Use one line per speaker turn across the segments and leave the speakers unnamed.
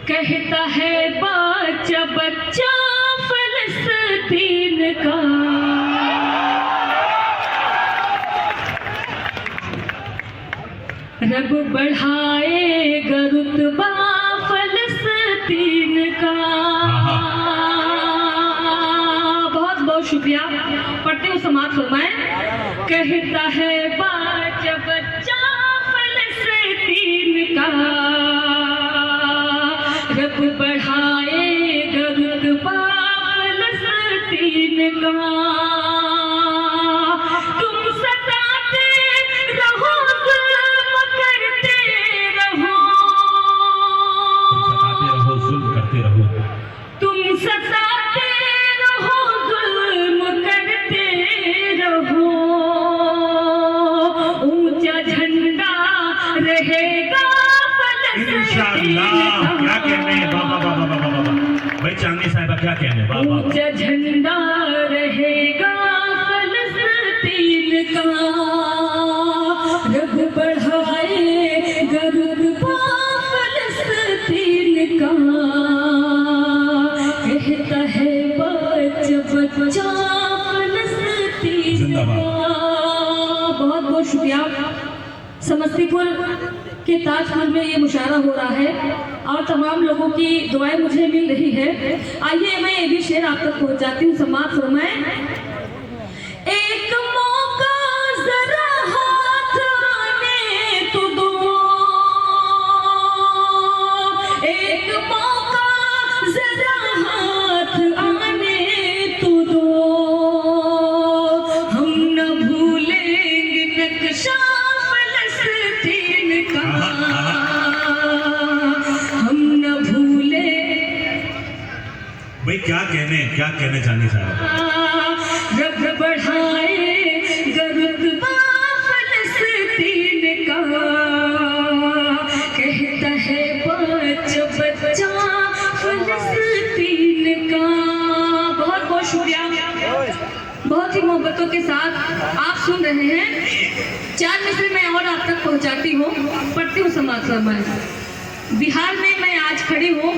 कहता है बच्चा बच्चा फलस्तीन का, रब बढ़ाएगा रुतबा फलस्तीन का। बहुत बहुत शुक्रिया। पढ़ते हो समाज फरमाए। कहता है बच्चा बच्चा फलस्तीन का, रब बढ़ाएगा रुतबा फलस्तीन का। तुम सताते रहो, जुल्म करते रहो,
जुल्म करते रहो,
तुम सताते रहो, जुल्म करते रहो, ऊंचा झंडा रहेगा
इंशाअल्लाह। क्या कहने हैं बाबा बाबा बाबा बाबा भाई चांदनी साहिबा, क्या कहने हैं बाबा?
ऊंचा झंडा रहेगा फलस्तीन का, रब बढ़ाएगा रुतबा फलस्तीन का। कहता है बच्चा बच्चा फलस्तीन का। बहुत बहुत शुक्रिया। समस्तीपुर के ताजमहल में ये मुशायरा हो रहा है और तमाम लोगों की दुआएं मुझे मिल रही है। आइए मैं ये भी शेर आप तक पहुंचाती हूँ। समाज फरमाए। एक मौका जरा हाथ आने तो दो, एक मौका जरा हाथ आने तो दो, हम न भूलेंगे नक्शा फलस्तीन का, हम न भूले।
भाई क्या कहने चांदनी साहिबा?
रब बढ़ाएगा रुतबा फलस्तीन का, कहता है बच्चा बच्चा फलस्तीन का। बहुत बहुत शुक्रिया। बहुत ही मोहब्बतों के साथ आप सुन रहे हैं। 4 मिसरे मैं और आप तक पहुंचाती हूँ। पढ़ती हूँ समाज फरमाए। बिहार में मैं आज खड़ी हूँ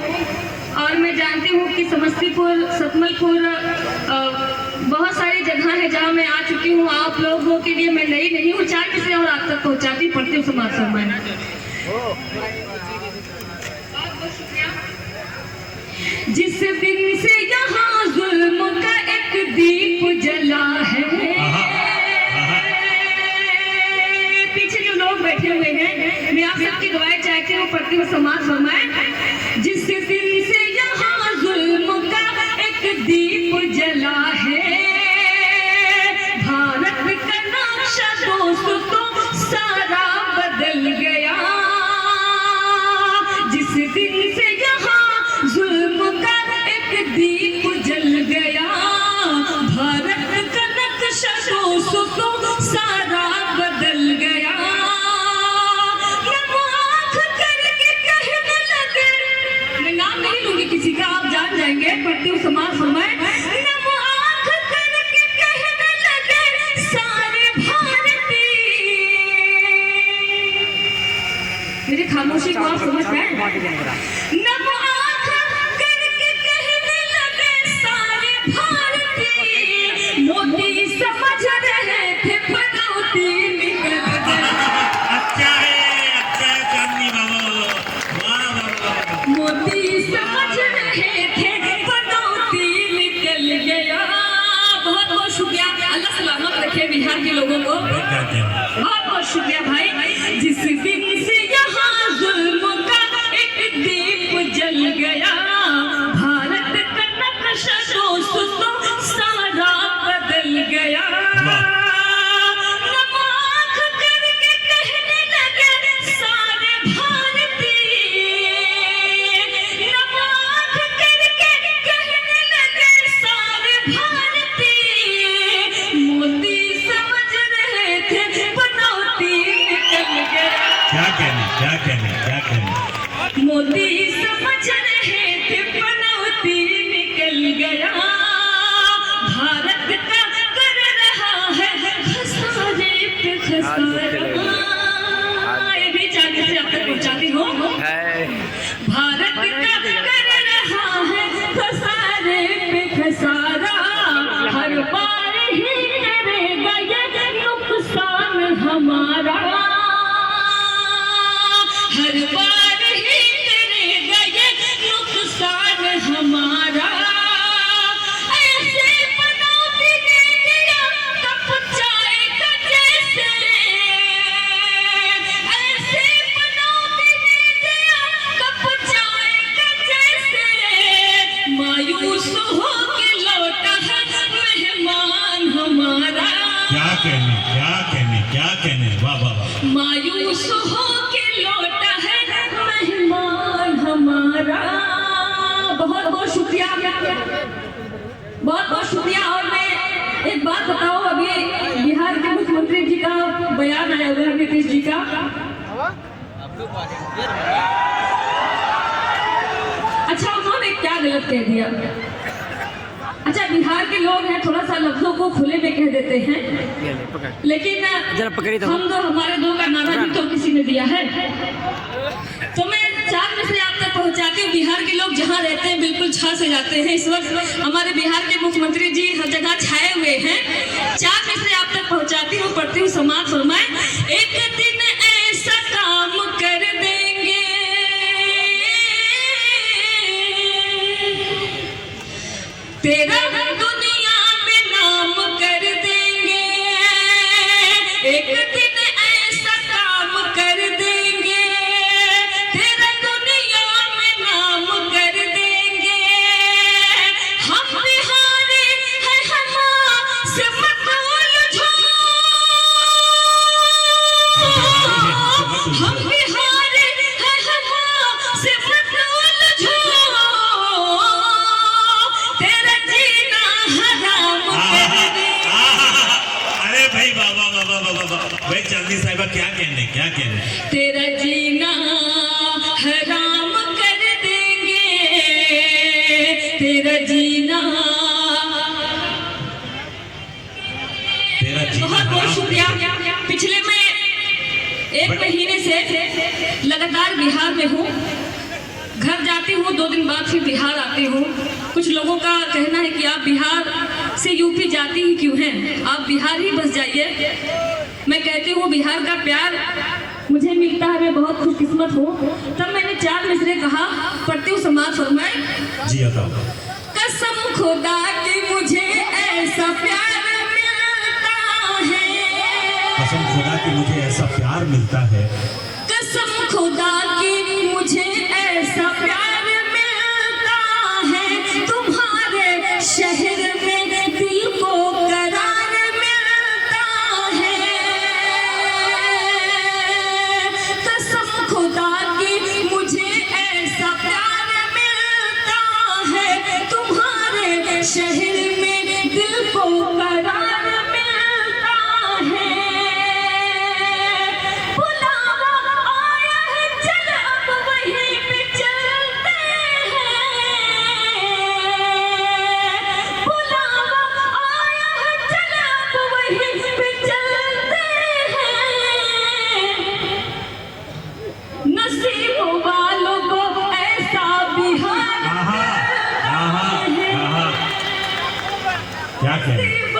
और मैं जानती हूँ कि समस्तीपुर, सतमलपुर, बहुत सारी जगह है जहाँ मैं आ चुकी हूँ। आप लोगों के लिए मैं नई नहीं हूँ। 4 मिसरे और आप तक पहुँचाती, पढ़ती हूँ समाज फरमाए। जिस दिन से यहाँ जुल्म का एक दीप जला है, पीछे जो लोग बैठे हुए हैं मैं आप सबकी दुआएं चाहती हूँ, पढ़ती हूँ समाज फरमाए। जिस दिन से यहाँ जुल्म का एक दीप जला है, भारत का नक्शा दोस्तों सारा बदल गया। जिस दिन से यहाँ जुल्म का एक दीप जल गया, भारत का नक्शा दोस्तों सारा बदल गया। मैं नाम नहीं लूंगी किसी का, आप जान जाएंगे। पढ़ती हूँ समाज फरमाए। कहने लगे सारे भारतीय, मेरी खामोशी को आप समझ पाए? नम आँख करके कहने लगे सारे भारतीय, मोदी समझ रहे थे पनौती निकल गई।
अच्छा है चांदनी बाबा, वाह वाह।
मोदी समझ रहे थे पनौती निकल गया। बहुत बहुत शुक्रिया। अल्लाह सलामत रखे बिहार के लोगों को। बहुत बहुत शुक्रिया भाई। जिस दिन से यहाँ जुल्म का एक दीप जल गया, भारत का नक्शा दोस्तों सारा बदल गया। नम आँख करके कहने लगे सारे भारतीय, नम आँख करके कहने लगे सारे भारतीय, मोदी समझ रहे थे पनौती निकल गया।
क्या कहने
मोदी समझ रहे थे पनौती निकल गया। भारत का कर रहा है खसारे पे खसारा। ये भी चांदी से अब तक पहुंचाती हूँ। भारत का मायूस हो के लौटा है मेहमान हमारा।
क्या कहने क्या कहने क्या कहने, वाह वाह वाह।
मायूस हो के लौटा है मेहमान हमारा। बहुत बहुत शुक्रिया, बहुत बहुत शुक्रिया। और मैं एक बात बताऊं, अभी बिहार के मुख्यमंत्री जी का बयान आया हुआ है, नीतीश जी का। अच्छा, उन्होंने क्या गलत कह दिया? अच्छा, बिहार के लोग हैं, थोड़ा सा लफ्जों को खुले में कह देते हैं, लेकिन हम तो हमारे दो का नारा भी तो किसी ने दिया है। तो मैं 4 मिसरे आप तक पहुंचाती हूँ। बिहार के लोग जहाँ रहते हैं बिल्कुल छा से जाते हैं। इस वक्त हमारे बिहार के मुख्यमंत्री जी हर जगह छाए हुए हैं। 4 मिसरे आप तक पहुंचाती हूँ, पढ़ती हूँ, समाज फरमाए। एक दिन ऐसा काम कर देंगे, तेरा दुनिया में नाम कर देंगे। एक दिन ऐसा काम कर देंगे, तेरा दुनिया में नाम कर देंगे। हम बिहारी है, हमसे मत उलझो। हम बिहारी है, हमसे मत उलझो। तेरा जीना हराम कर देंगे।
अरे भाई बाबा बाबा बाबा बाबा, भाई चांदनी साहिबा क्या कहने क्या कहने।
तेरा जीना हराम कर देंगे, तेरा जीना।
तेरा जीना
बहुत बहुत
हराम।
शुक्रिया। पिछले मैं 1 महीने से लगातार बिहार में हूँ। घर जाती हूँ, 2 दिन बाद फिर बिहार आती हूँ। कुछ लोगों का कहना है कि आप बिहार से यूपी जाती ही क्यों हैं, आप बिहार ही बस जाइए। मैं कहती हूँ बिहार का प्यार मुझे मिलता है, मैं बहुत खुशकिस्मत हूँ। तब मैंने 4 मिसरे कहा, पढ़ती हूँ, समाज फरमाए।
जी बताओ।
कसम खुदा की मुझे ऐसा प्यार मिलता है।
कसम खुदा की मुझे ऐसा प्यार मिलता है।
कसम खुदा की मुझे ऐसा प्यार मिलता है। तुम्हारे शहर में दिल को करार मिलता है। कसम खुदा की मुझे ऐसा प्यार मिलता है। तुम्हारे शहर में दिल को करार मिलता है। बुलावा आया है, चल अब वहीं पे चलते हैं। बुलावा आया है, चल अब वहीं पे चलते हैं। नसीब वालों को ऐसा बिहार
आहा आहा आहा, क्या कहने।
नसीब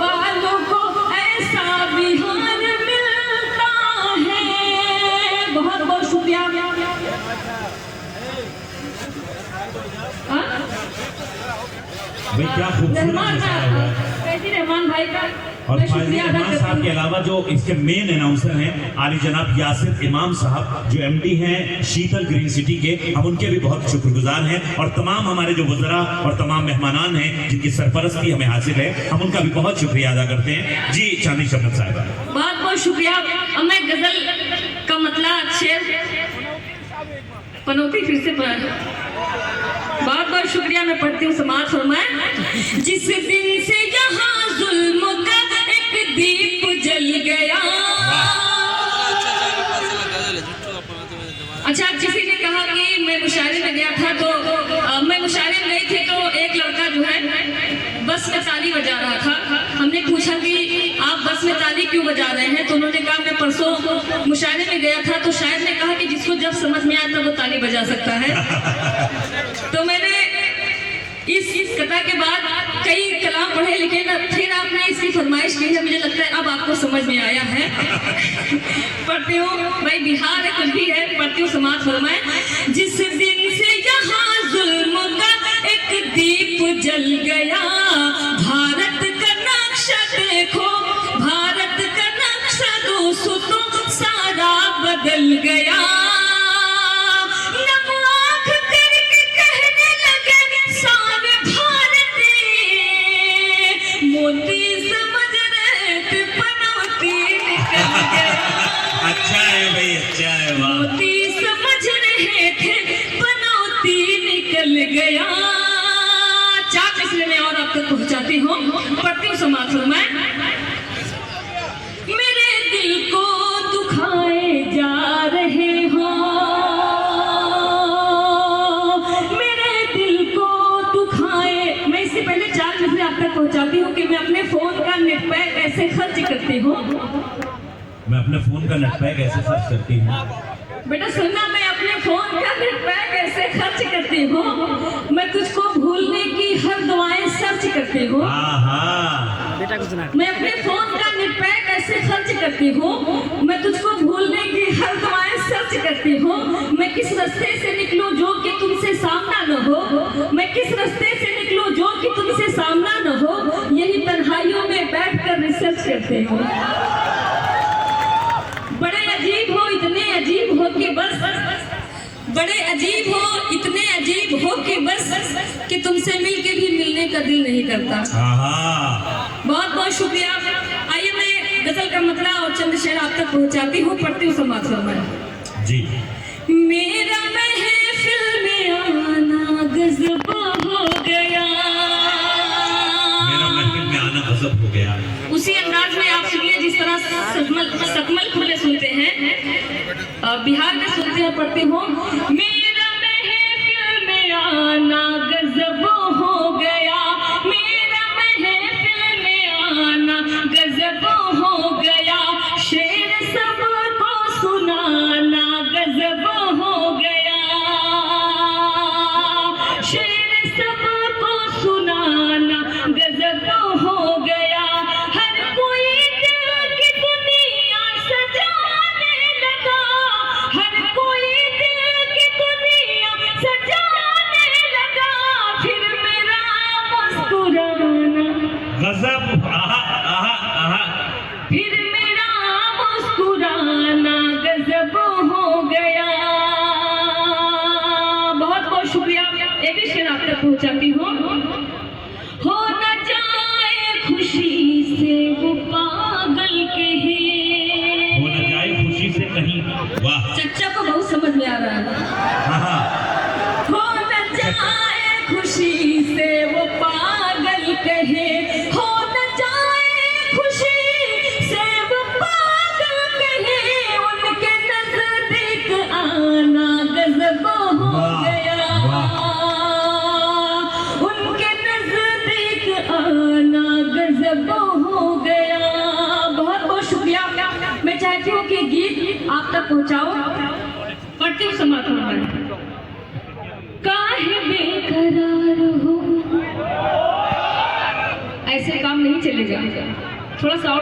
वालों को ऐसा बिहार मिलता है। बहुत बहुत शुक्रिया। हाँ?
भाई क्या खूबसूरत
रहमान
नजारा हुआ है।
कैसी रहमान भाई का
और
मैं
फायदे
शुक्रिया अदा
रहमान
करती
साहब
हूँ।
के अलावा जो इसके मेन अनाउंसर हैं आली जनाब यासिर इमाम साहब, जो एमडी हैं शीतल ग्रीन सिटी के, हम उनके भी बहुत शुक्रगुजार हैं। और तमाम हमारे जो वज़रा और तमाम मेहमानान हैं जिनकी सरपरस्ती हमें हासिल है, हम उनका भी बहुत शुक्रिया अदा करते हैं। जी चांदनी शबनम साहिबा,
बहुत बहुत शुक्रिया। अब मैं गजल का मतलब शेर पनौती फिर से पढ़। बहुत बहुत शुक्रिया। मैं पढ़ती हूँ, समाज फरमाए। जिस दिन से यहाँ जुल्म का एक दीप जल गया। अच्छा, किसी ने कहा कि मैं मुशायरे में गया था, तो मैं मुशायरे में गई थी, तो एक लड़का जो है बस में ताली बजा रहा था। हमने पूछा कि आप बस में ताली क्यों बजा रहे हैं, तो उन्होंने कहा मैं परसों मुशायरे में गया था, तो शायद ने कहा कि जिसको जब समझ में आता वो ताली बजा सकता है। तो मैंने इस कथा के बाद कई कलाम पढ़े, लेकिन फिर आपने इसकी फरमाइश की है, मुझे लगता है अब आपको समझ में आया है। पढ़ती हूँ, भाई बिहार है कुछ भी है, पढ़ती हूँ, समाज फरमाए। जिस दिन से यहाँ जुल्म का एक दीप जल गया, भारत का नक्शा देखो, भारत का नक्शा दोस्तों सारा बदल गया। नम आँख करके कहने लगे सारे बदल गया। चार मिसरे में और आप तक पहुंचाती हूँ, पढ़ती हूँ समाज मैं। मेरे दिल को दुखाए जा रहे हो, मेरे दिल को दुखाए। मैं इससे पहले चार मिसरे आप तक पहुंचाती हूँ कि मैं अपने फोन का नेट पैक कैसे खर्च करती हूँ।
मैं अपने फोन का नेट पैक ऐसे खर्च करती हूँ।
बेटा सुनना, मैं अपने फोन का नेट पैक ऐसे खर्च करती हूँ। मैं तुझको भूलने की हर दुआएं सर्च करती हूँ। मैं अपने फोन का नेट पैक ऐसे खर्च करती हूँ। मैं तुझको भूलने की हर दुआएं सर्च करती हूँ। मैं किस रास्ते से निकलूं जो कि तुमसे सामना न हो, मैं किस रास्ते से निकलूं जो कि तुमसे सामना न हो, यही तन्हाइयों में बैठकर रिसर्च करते हूँ। बड़े अजीब हो, इतने अजीब हो कि बस, बड़े अजीब हो, इतने अजीब हो कि बस, कि तुमसे मिलके भी मिलने का दिल नहीं करता। बहुत बहुत शुक्रिया। आइए मैं गजल का मतला और चंद शेर आप तक पहुंचाती हूँ, पढ़ती हूँ समाज में
जी।
मेरा महफिल में आना गजब हो गया,
मेरा महफिल में आना गजब हो गया।
उसी अंदाज में आप सुनिए जिस तरह सकमल खुले सुनते हैं, बिहार में सुनते हैं, पढ़ते हो। मेरा महफिल में आना गजब हो गया, मेरा महफिल में आना गजब हो गया, शेर सबको सुनाना गजब हो गया, शेर सबको सुनाना गजब हो गया। हर कोई दिल की दुनिया सजाने लगा, हर कोई दिल की दुनिया सजाने लगा, फिर मेरा मुस्कुराना
गजब, आहा आहा आहा,
फिर मेरा मुस्कुराना गजब हो गया। बहुत बहुत शुक्रिया। एक ही शेर आप तक पहुंचाती हूँ। हो न जाए खुशी से वो पागल कहे,
हो न जाए खुशी से कहीं। वाह,
चच्चा को बहुत समझ में आ रहा है। हो न जाए खुशी से वो पागल कहे, हो न जाए खुशी से वो पागल कहे, उनके नजदीक आना गजब हो गया, उनके नजदीक आना गजब हो गया। बहुत बहुत शुक्रिया। मैं चाहती हूँ कि गीत आप तक पहुँचाओ, पढ़ती हूँ समाधान में। काहे बेकरार हो, ऐसे काम नहीं चलेगा, थोड़ा सा और